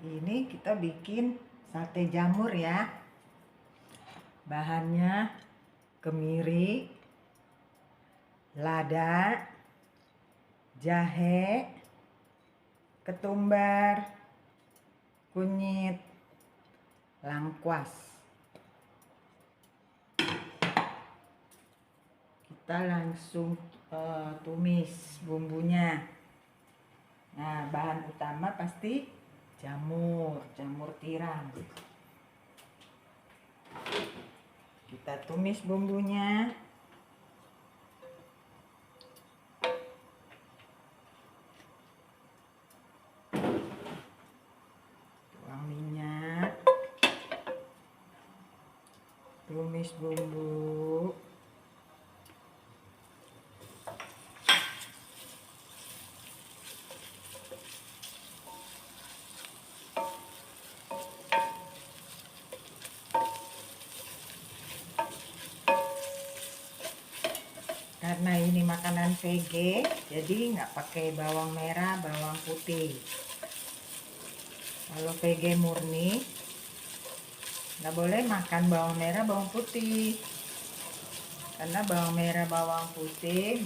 Ini kita bikin sate jamur ya. Bahannya kemiri, lada, jahe, ketumbar, kunyit, lengkuas. Kita langsung tumis bumbunya. Nah, bahan utama pasti jamur tiram. Kita tumis bumbunya. Tuang minyak. Tumis bumbu. Karena ini makanan VG, jadi nggak pakai bawang merah, bawang putih. Kalau VG murni, nggak boleh makan bawang merah, bawang putih. Karena bawang merah, bawang putih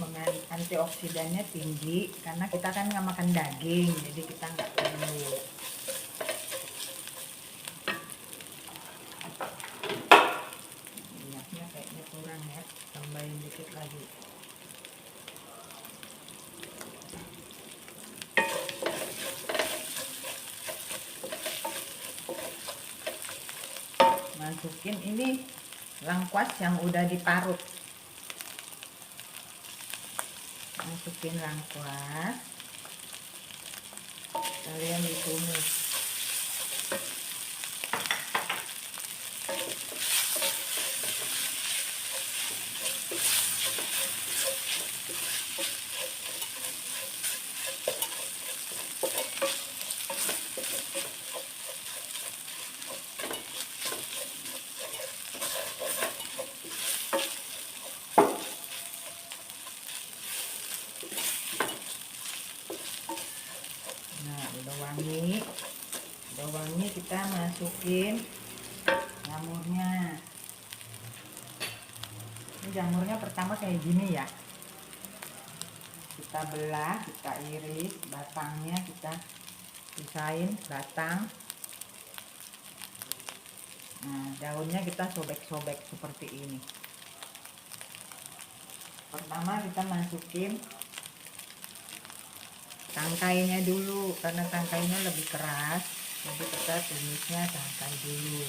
antioksidannya tinggi. Karena kita kan nggak makan daging, jadi kita nggak perlu. Minyaknya kayaknya kurang ya, tambahin dikit lagi. Masukin ini lengkuas yang udah diparut. Masukin lengkuas, kalian ditumis. Udah wangi, kita masukin jamurnya. Ini jamurnya pertama kayak gini ya, kita belah, kita iris batangnya, kita pisahin batang. Nah, daunnya kita sobek-sobek seperti ini. Pertama kita masukin tangkainya dulu, karena tangkainya lebih keras, jadi kita tumisnya tangkai dulu.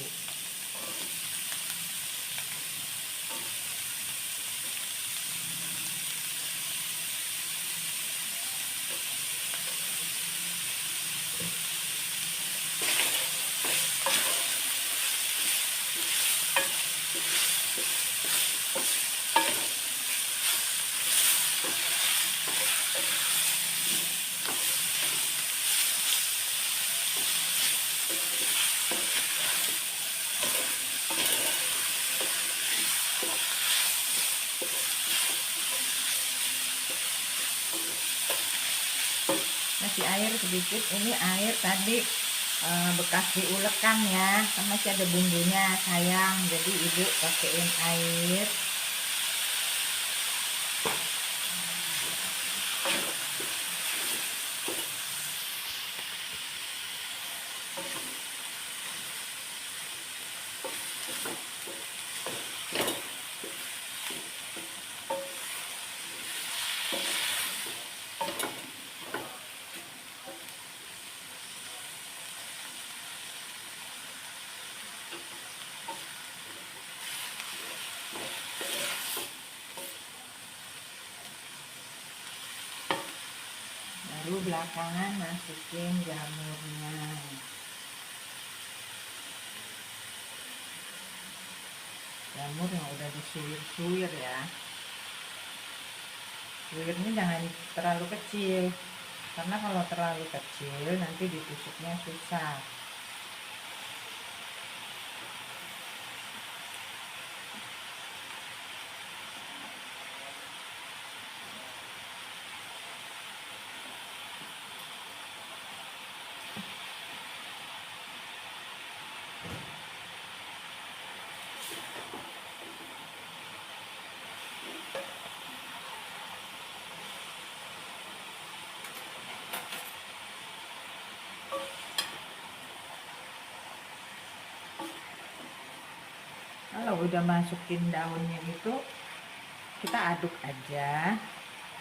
Masih air sedikit, ini air tadi bekas diulekan ya, kan masih ada bumbunya sayang, jadi ibu pakein air. Baru belakangan masukin jamurnya. Jamur yang udah disuir-suir ya. Suirnya jangan terlalu kecil, karena kalau terlalu kecil nanti ditusuknya susah. Kalau udah masukin daunnya itu, kita aduk aja,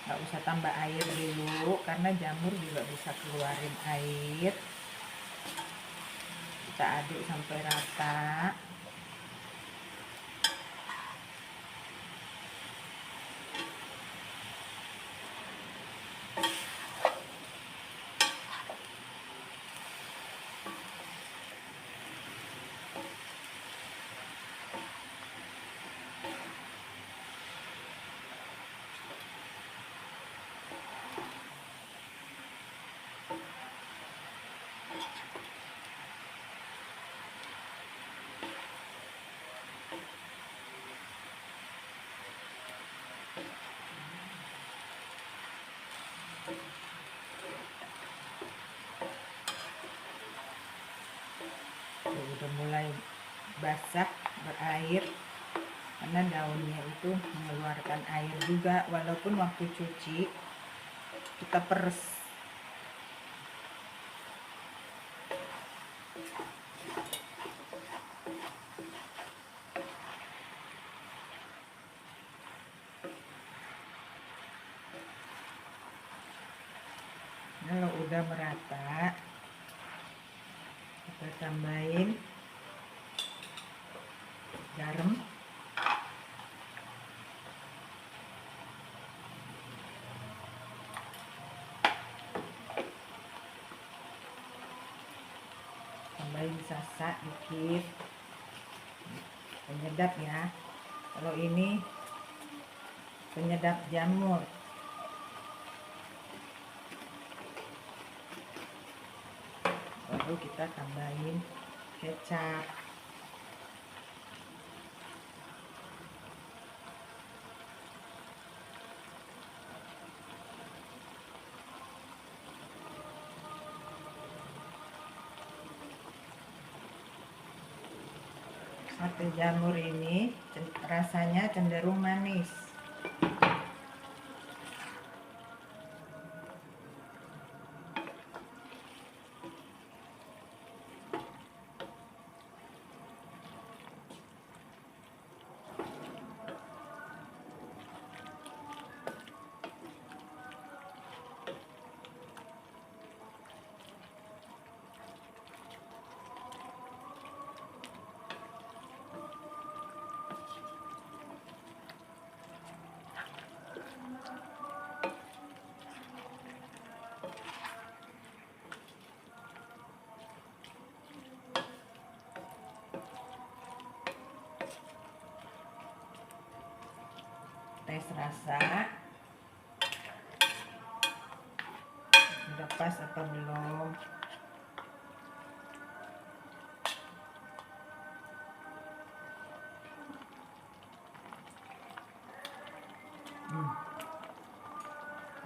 nggak usah tambah air dulu karena jamur juga bisa keluarin air. Kita aduk sampai rata. Udah mulai basah berair karena daunnya itu mengeluarkan air juga, walaupun waktu cuci kita peres. Kalau udah merata, kita tambahin garam, tambahin sasa dikit, penyedap ya. Kalau ini penyedap jamur. Baru kita tambahin kecap. Sate jamur ini rasanya cenderung manis. Tes rasa udah pas apa belum.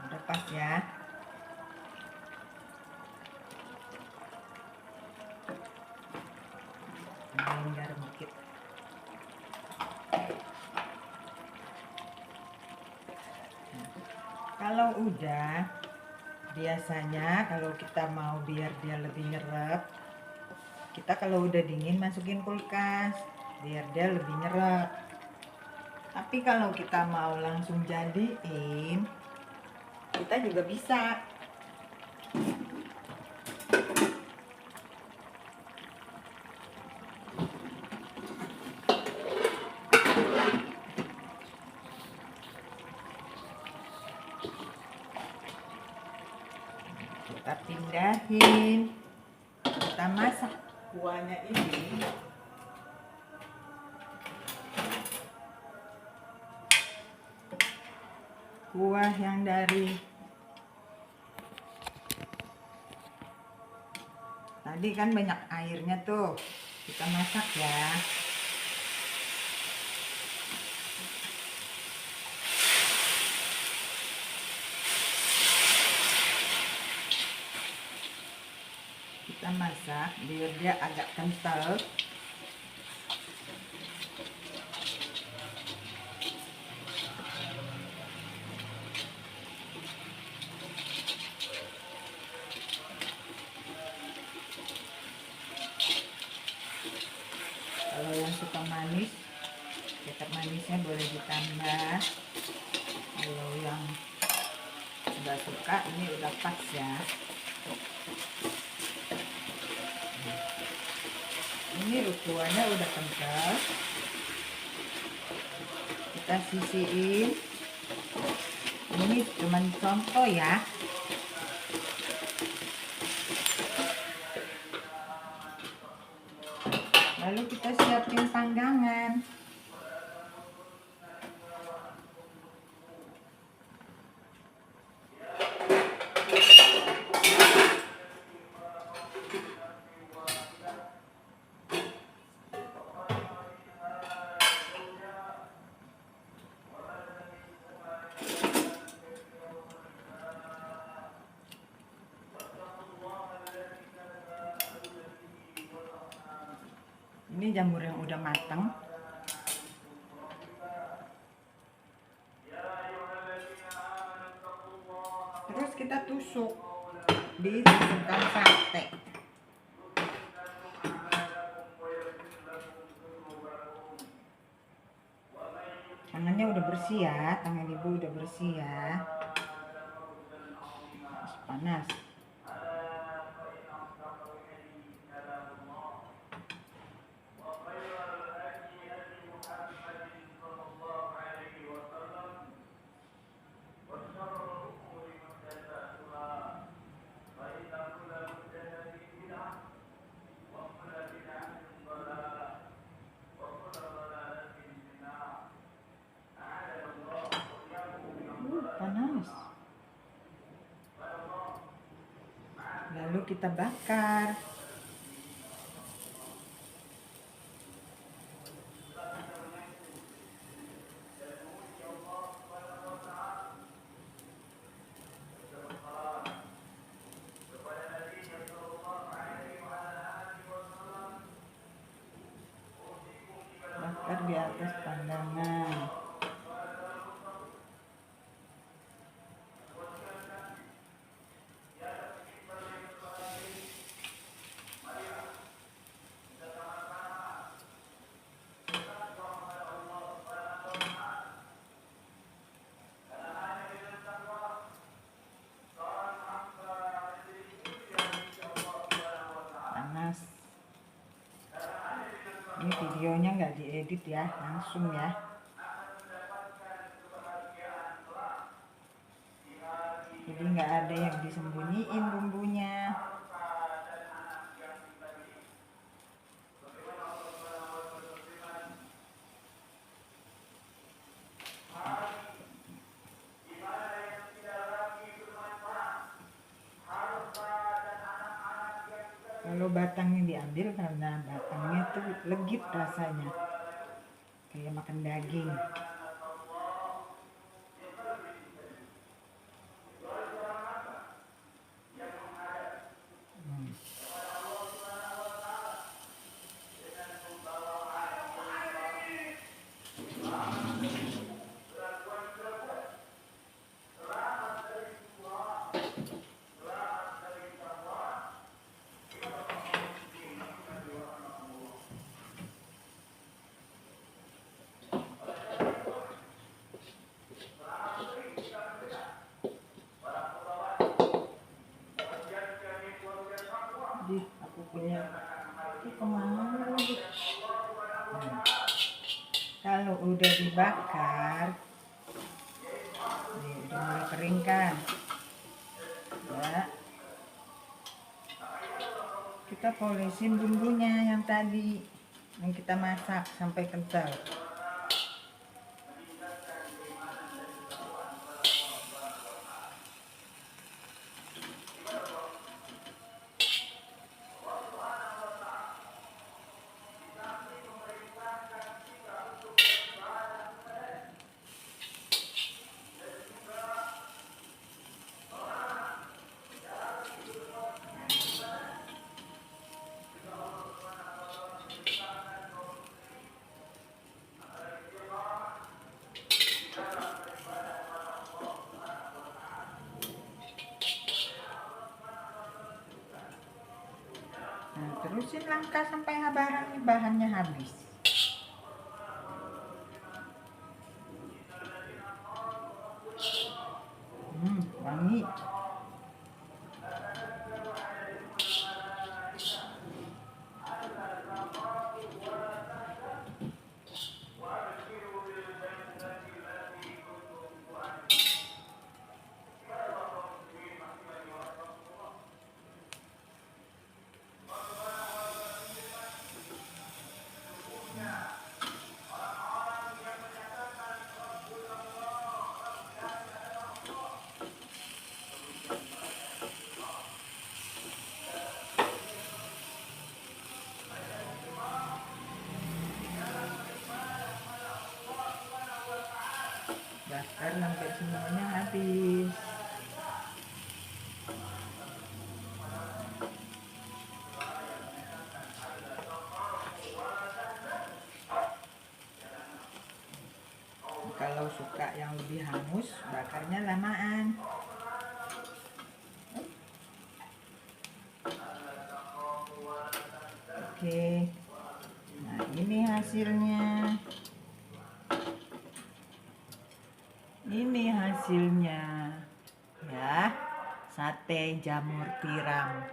Udah pas ya. Tambahin garam dikit. Kalau udah, biasanya kalau kita mau biar dia lebih nyerap, kita kalau udah dingin masukin kulkas biar dia lebih nyerap. Tapi kalau kita mau langsung jadiin, kita juga bisa. Kita pindahin, kita masak kuahnya ini. Kuah yang dari tadi kan banyak airnya tuh, kita masak ya. Kita masak biar dia agak kental. suka manis, kecap manisnya boleh ditambah. Kalau yang nggak suka, ini udah pas ya. Ini ukurannya udah kental, kita sisihin. Ini cuman contoh ya. Lalu kita siapin panggangan. Ini jamur yang udah matang. Terus kita tusuk di tusukan sate. Tangannya udah bersih ya, tangan ibu udah bersih ya. Panas. Panas. Lalu kita bakar. Bakar di atas pandangan. Panas. Ini videonya nggak diedit ya, langsung ya. Jadi nggak ada yang disembunyiin bumbunya. Kalau batangnya diambil karena batangnya tuh legit rasanya, kayak makan daging. Aku punya itu kemana lagi. Kalau udah dibakar, nih, udah mulai kering kan ya, kita polesin bumbunya yang tadi yang kita masak sampai kental. Nah, terusin langkah sampai bahannya habis. bakar hampir semuanya habis. Kalau suka yang lebih hangus, bakarnya lamaan. Oke, nah ini hasilnya. Ini hasilnya, ya, sate jamur tiram.